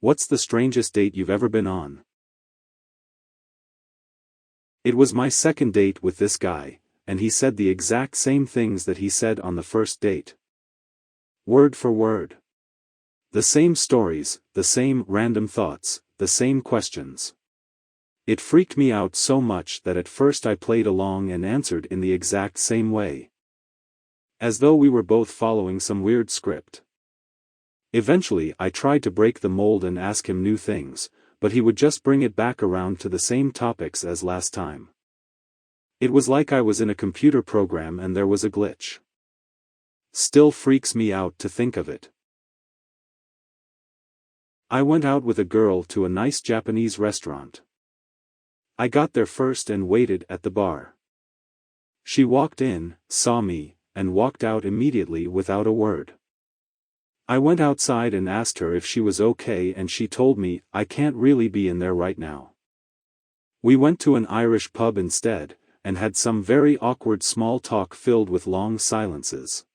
What's the strangest date you've ever been on? It was my second date with this guy, and he said the exact same things that he said on the first date. Word for word. The same stories, the same random thoughts, the same questions. It freaked me out so much that at first I played along and answered in the exact same way. As though we were both following some weird script. Eventually I tried to break the mold and ask him new things, but he would just bring it back around to the same topics as last time. It was like I was in a computer program and there was a glitch. Still freaks me out to think of it. I went out with a girl to a nice Japanese restaurant. I got there first and waited at the bar. She walked in, saw me, and walked out immediately without a word. I went outside and asked her if she was okay and she told me, I can't really be in there right now. We went to an Irish pub instead, and had some very awkward small talk filled with long silences.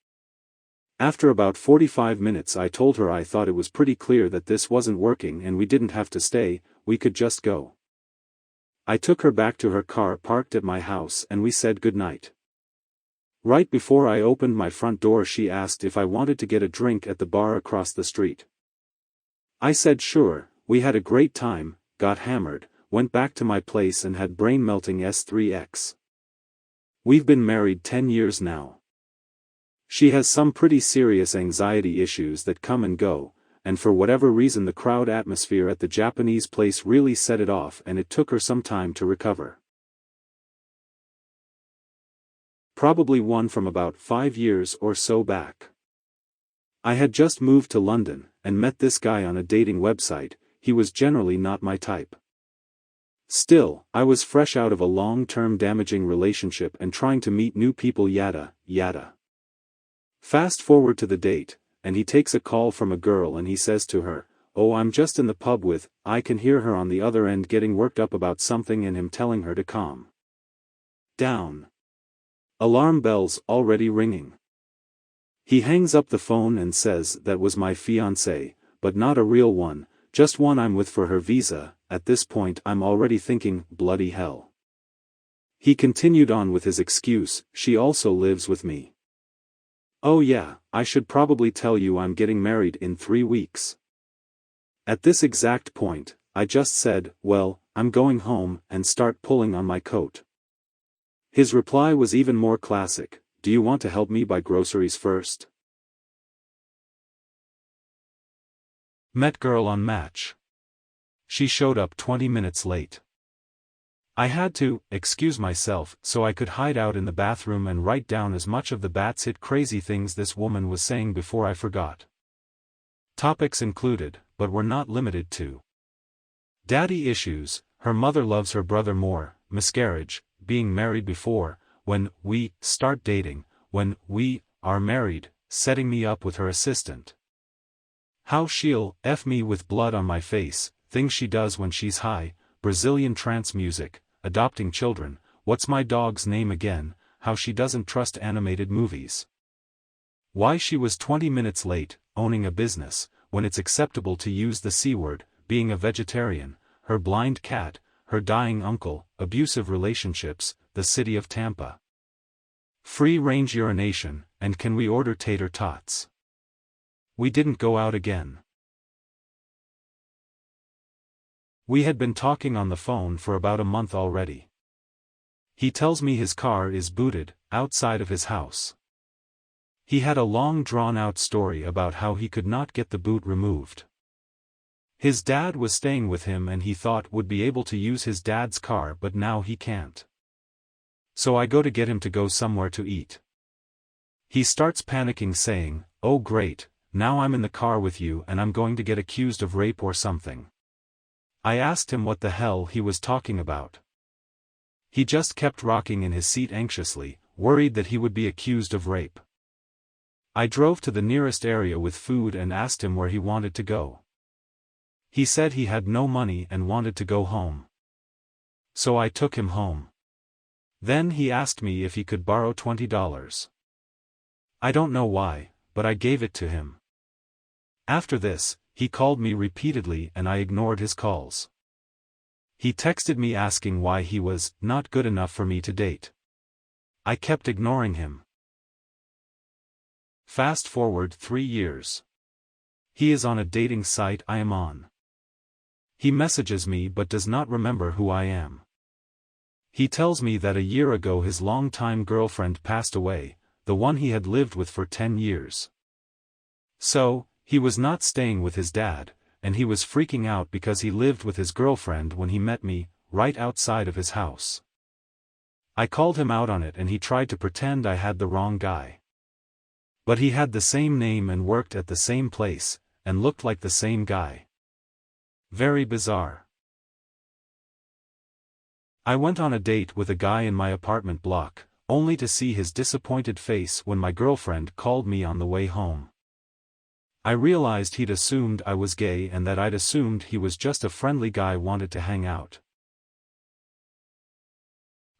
After about 45 minutes I told her I thought it was pretty clear that this wasn't working and we didn't have to stay, we could just go. I took her back to her car parked at my house and we said goodnight. Right before I opened my front door she asked if I wanted to get a drink at the bar across the street. I said sure, we had a great time, got hammered, went back to my place and had brain-melting S3X. We've been married 10 years now. She has some pretty serious anxiety issues that come and go, and for whatever reason the crowd atmosphere at the Japanese place really set it off and it took her some time to recover. Probably one from about 5 years or so back. I had just moved to London, and met this guy on a dating website. He was generally not my type. Still, I was fresh out of a long-term damaging relationship and trying to meet new people yada, yada. Fast forward to the date, and he takes a call from a girl and he says to her, "Oh, I'm just in the pub with," I can hear her on the other end getting worked up about something and him telling her to calm down. Alarm bells already ringing. He hangs up the phone and says that was my fiancée, but not a real one, just one I'm with for her visa. At this point I'm already thinking, bloody hell. He continued on with his excuse, she also lives with me. Oh yeah, I should probably tell you I'm getting married in 3 weeks. At this exact point, I just said, well, I'm going home, and start pulling on my coat. His reply was even more classic, do you want to help me buy groceries first? Met girl on Match. She showed up 20 minutes late. I had to excuse myself so I could hide out in the bathroom and write down as much of the batshit crazy things this woman was saying before I forgot. Topics included, but were not limited to: daddy issues, her mother loves her brother more, miscarriage, being married before, when we start dating, when we are married, setting me up with her assistant. How she'll F me with blood on my face, things she does when she's high, Brazilian trance music, adopting children, what's my dog's name again, how she doesn't trust animated movies. Why she was 20 minutes late, owning a business, when it's acceptable to use the C-word, being a vegetarian, her blind cat, her dying uncle, abusive relationships, the city of Tampa. Free-range urination, and can we order tater tots? We didn't go out again. We had been talking on the phone for about a month already. He tells me his car is booted, outside of his house. He had a long drawn-out story about how he could not get the boot removed. His dad was staying with him and he thought would be able to use his dad's car, but now he can't. So I go to get him to go somewhere to eat. He starts panicking saying, "Oh great, now I'm in the car with you and I'm going to get accused of rape or something." I asked him what the hell he was talking about. He just kept rocking in his seat anxiously, worried that he would be accused of rape. I drove to the nearest area with food and asked him where he wanted to go. He said he had no money and wanted to go home. So I took him home. Then he asked me if he could borrow $20. I don't know why, but I gave it to him. After this, He called me repeatedly and I ignored his calls. He texted me asking why he was not good enough for me to date. I kept ignoring him. Fast forward 3 years. He is on a dating site I am on. He messages me but does not remember who I am. He tells me that a year ago his longtime girlfriend passed away, the one he had lived with for 10 years. So, he was not staying with his dad, and he was freaking out because he lived with his girlfriend when he met me, right outside of his house. I called him out on it and he tried to pretend I had the wrong guy. But he had the same name and worked at the same place, and looked like the same guy. Very bizarre. I went on a date with a guy in my apartment block, only to see his disappointed face when my girlfriend called me on the way home. I realized he'd assumed I was gay and that I'd assumed he was just a friendly guy wanted to hang out.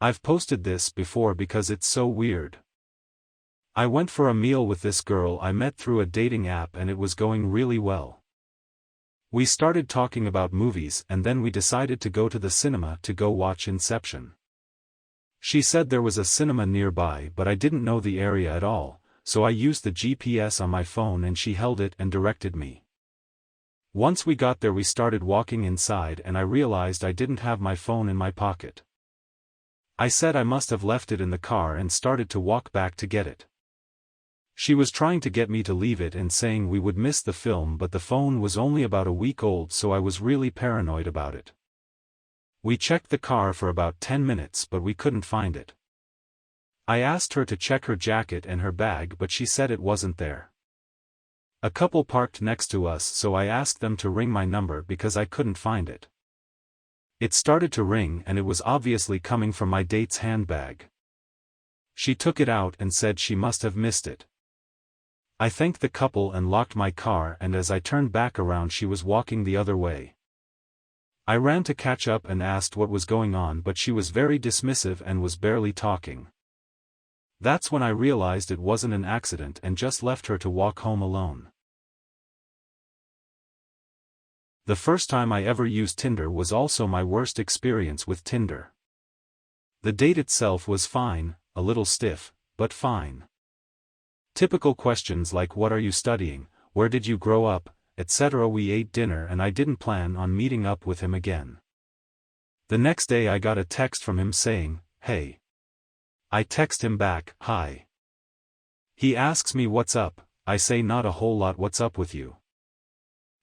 I've posted this before because it's so weird. I went for a meal with this girl I met through a dating app and it was going really well. We started talking about movies and then we decided to go to the cinema to go watch Inception. She said there was a cinema nearby but I didn't know the area at all, so I used the GPS on my phone and she held it and directed me. Once we got there we started walking inside and I realized I didn't have my phone in my pocket. I said I must have left it in the car and started to walk back to get it. She was trying to get me to leave it and saying we would miss the film but the phone was only about a week old so I was really paranoid about it. We checked the car for about 10 minutes but we couldn't find it. I asked her to check her jacket and her bag but she said it wasn't there. A couple parked next to us so I asked them to ring my number because I couldn't find it. It started to ring and it was obviously coming from my date's handbag. She took it out and said she must have missed it. I thanked the couple and locked my car and as I turned back around she was walking the other way. I ran to catch up and asked what was going on but she was very dismissive and was barely talking. That's when I realized it wasn't an accident and just left her to walk home alone. The first time I ever used Tinder was also my worst experience with Tinder. The date itself was fine, a little stiff, but fine. Typical questions like what are you studying, where did you grow up, etc. We ate dinner and I didn't plan on meeting up with him again. The next day I got a text from him saying, "Hey." I text him back, "Hi." He asks me what's up, I say not a whole lot, what's up with you.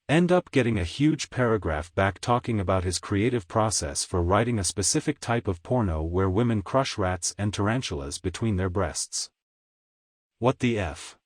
End up getting a huge paragraph back talking about his creative process for writing a specific type of porno where women crush rats and tarantulas between their breasts. What the F?